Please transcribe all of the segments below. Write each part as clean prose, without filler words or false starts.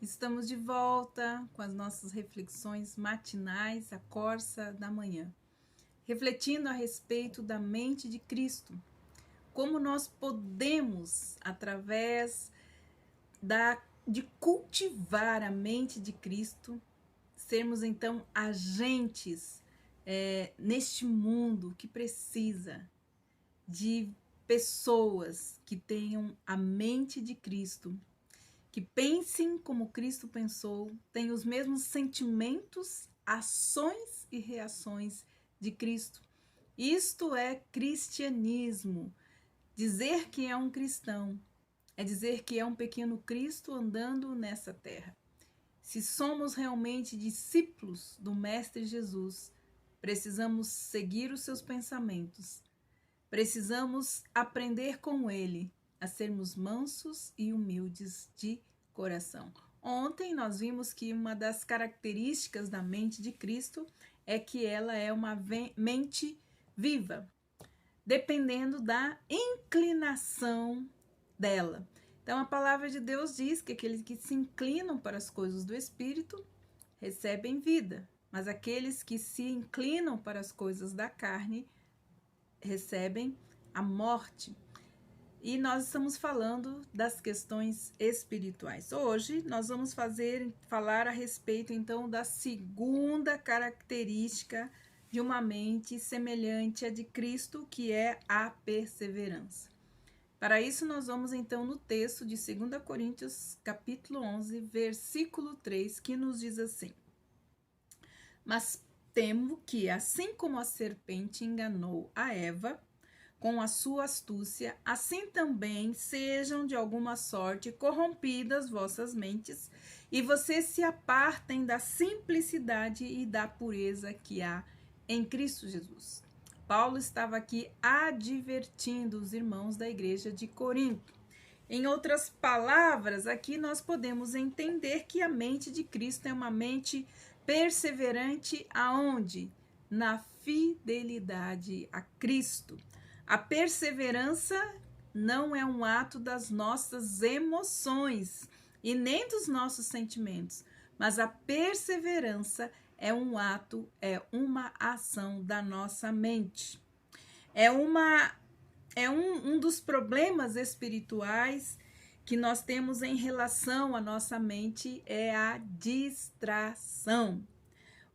Estamos de volta com as nossas reflexões matinais, a Corsa da Manhã, refletindo a respeito da mente de Cristo, como nós podemos, através de cultivar a mente de Cristo, sermos então agentes neste mundo que precisa de pessoas que tenham a mente de Cristo, que pensem como Cristo pensou, tenham os mesmos sentimentos, ações e reações de Cristo. Isto é cristianismo. Dizer que é um cristão é dizer que é um pequeno Cristo andando nessa terra. Se somos realmente discípulos do Mestre Jesus, precisamos seguir os seus pensamentos. Precisamos aprender com ele a sermos mansos e humildes de coração. Ontem nós vimos que uma das características da mente de Cristo é que ela é uma mente viva, dependendo da inclinação dela. Então a palavra de Deus diz que aqueles que se inclinam para as coisas do Espírito recebem vida, mas aqueles que se inclinam para as coisas da carne recebem a morte. E nós estamos falando das questões espirituais. Hoje nós vamos falar a respeito então da segunda característica de uma mente semelhante à de Cristo, que é a perseverança. Para isso nós vamos então no texto de 2 Coríntios, capítulo 11, versículo 3, que nos diz assim: Mas temo que, assim como a serpente enganou a Eva com a sua astúcia, assim também sejam de alguma sorte corrompidas vossas mentes, e vocês se apartem da simplicidade e da pureza que há em Cristo Jesus. Paulo estava aqui advertindo os irmãos da igreja de Corinto. Em outras palavras, aqui nós podemos entender que a mente de Cristo é uma mente perseverante aonde? Na fidelidade a Cristo. A perseverança não é um ato das nossas emoções e nem dos nossos sentimentos, mas a perseverança é um ato, é uma ação da nossa mente. É um dos problemas espirituais que nós temos em relação à nossa mente é a distração.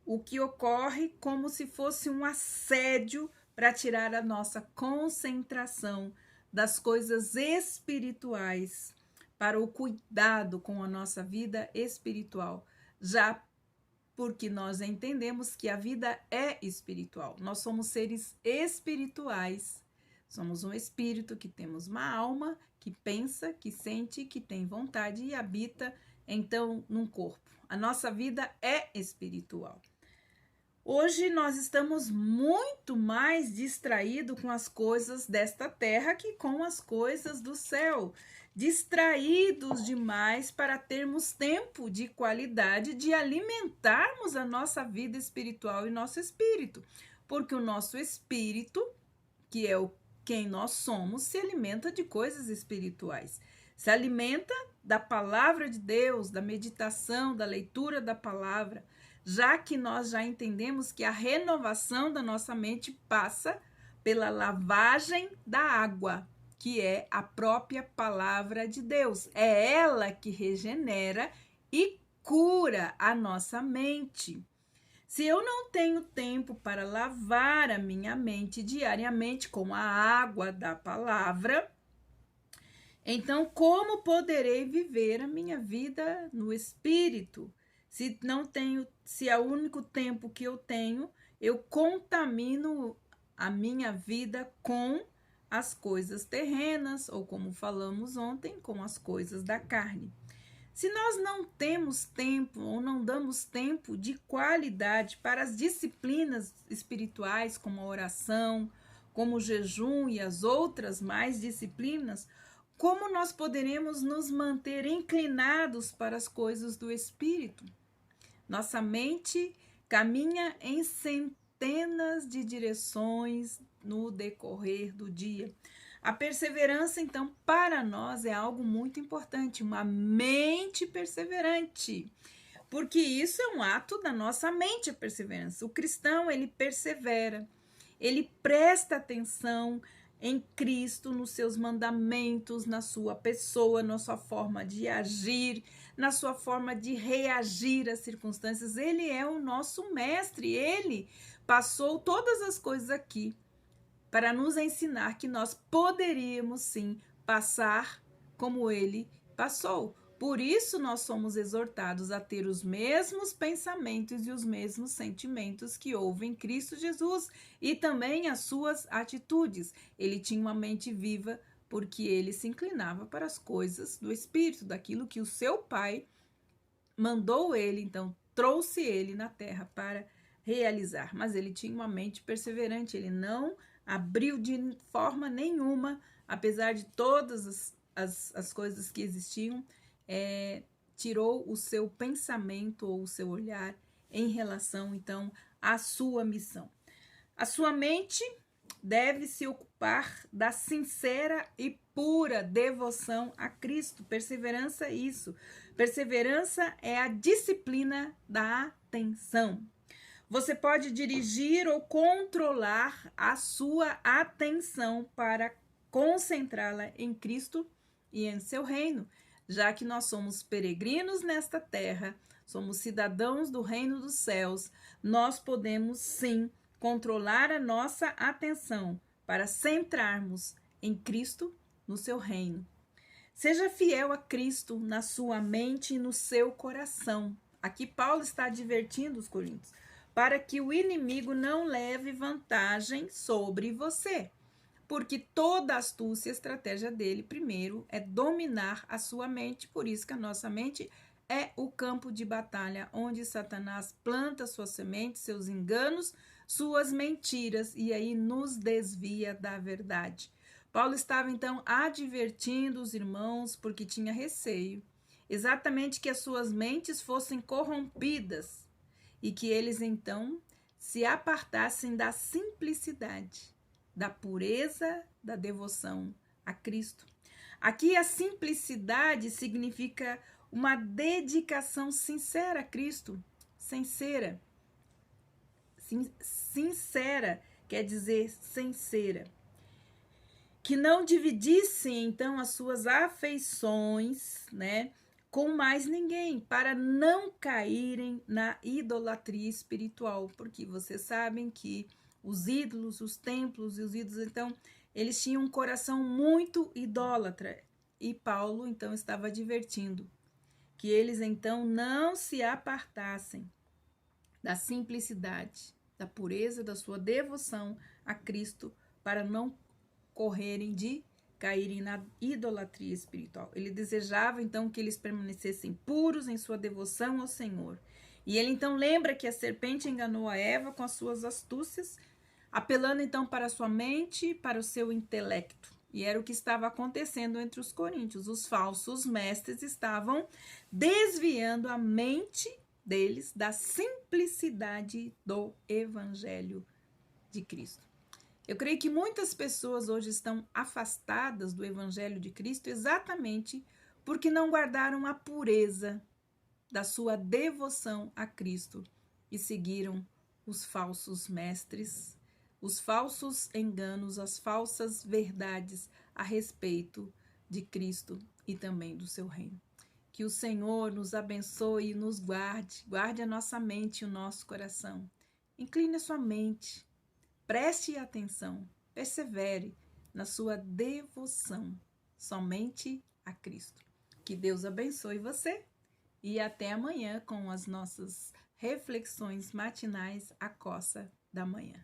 O que ocorre como se fosse um assédio para tirar a nossa concentração das coisas espirituais para o cuidado com a nossa vida espiritual, já porque nós entendemos que a vida é espiritual. Nós somos seres espirituais. Somos um espírito que temos uma alma, que pensa, que sente, que tem vontade e habita, então, num corpo. A nossa vida é espiritual. Hoje nós estamos muito mais distraídos com as coisas desta terra que com as coisas do céu. Distraídos demais para termos tempo de qualidade de alimentarmos a nossa vida espiritual e nosso espírito. Porque o nosso espírito, que é quem nós somos, se alimenta de coisas espirituais. Se alimenta da palavra de Deus, da meditação, da leitura da palavra, já que nós já entendemos que a renovação da nossa mente passa pela lavagem da água, que é a própria palavra de Deus. É ela que regenera e cura a nossa mente. Se eu não tenho tempo para lavar a minha mente diariamente com a água da palavra, então como poderei viver a minha vida no espírito? Se é o único tempo que eu tenho, eu contamino a minha vida com as coisas terrenas, ou como falamos ontem, com as coisas da carne. Se nós não temos tempo ou não damos tempo de qualidade para as disciplinas espirituais, como a oração, como o jejum e as outras mais disciplinas, como nós poderemos nos manter inclinados para as coisas do Espírito? Nossa mente caminha em centenas de direções no decorrer do dia. A perseverança, então, para nós é algo muito importante, uma mente perseverante, porque isso é um ato da nossa mente, a perseverança. O cristão, ele persevera, ele presta atenção em Cristo, nos seus mandamentos, na sua pessoa, na sua forma de agir, na sua forma de reagir às circunstâncias. Ele é o nosso mestre, ele passou todas as coisas aqui para nos ensinar que nós poderíamos sim passar como ele passou. Por isso nós somos exortados a ter os mesmos pensamentos e os mesmos sentimentos que houve em Cristo Jesus e também as suas atitudes. Ele tinha uma mente viva porque ele se inclinava para as coisas do Espírito, daquilo que o seu Pai mandou ele, então trouxe ele na terra para realizar. Mas ele tinha uma mente perseverante, ele não abriu de forma nenhuma, apesar de todas as coisas que existiam, tirou o seu pensamento ou o seu olhar em relação, então, à sua missão. A sua mente deve se ocupar da sincera e pura devoção a Cristo. Perseverança é isso. Perseverança é a disciplina da atenção. Você pode dirigir ou controlar a sua atenção para concentrá-la em Cristo e em seu reino, já que nós somos peregrinos nesta terra, somos cidadãos do reino dos céus, nós podemos sim controlar a nossa atenção para centrarmos em Cristo, no seu reino. Seja fiel a Cristo na sua mente e no seu coração. Aqui Paulo está advertindo os coríntios, para que o inimigo não leve vantagem sobre você. Porque toda astúcia e estratégia dele, primeiro, é dominar a sua mente. Por isso que a nossa mente é o campo de batalha, onde Satanás planta suas sementes, seus enganos, suas mentiras, e aí nos desvia da verdade. Paulo estava, então, advertindo os irmãos, porque tinha receio, exatamente que as suas mentes fossem corrompidas, e que eles, então, se apartassem da simplicidade, da pureza, da devoção a Cristo. Aqui a simplicidade significa uma dedicação sincera a Cristo. Sincera quer dizer sincera. Que não dividissem, então, as suas afeições, né, com mais ninguém, para não caírem na idolatria espiritual, porque vocês sabem que os ídolos, os templos e os ídolos, então, eles tinham um coração muito idólatra, e Paulo, então, estava advertindo que eles, então, não se apartassem da simplicidade, da pureza, da sua devoção a Cristo, para não caírem na idolatria espiritual. Ele desejava, então, que eles permanecessem puros em sua devoção ao Senhor. E ele, então, lembra que a serpente enganou a Eva com as suas astúcias, apelando, então, para a sua mente, para o seu intelecto. E era o que estava acontecendo entre os coríntios. Os falsos mestres estavam desviando a mente deles da simplicidade do evangelho de Cristo. Eu creio que muitas pessoas hoje estão afastadas do evangelho de Cristo exatamente porque não guardaram a pureza da sua devoção a Cristo e seguiram os falsos mestres, os falsos enganos, as falsas verdades a respeito de Cristo e também do seu reino. Que o Senhor nos abençoe e nos guarde, guarde a nossa mente e o nosso coração. Incline a sua mente, preste atenção, persevere na sua devoção somente a Cristo. Que Deus abençoe você e até amanhã com as nossas reflexões matinais à coça da manhã.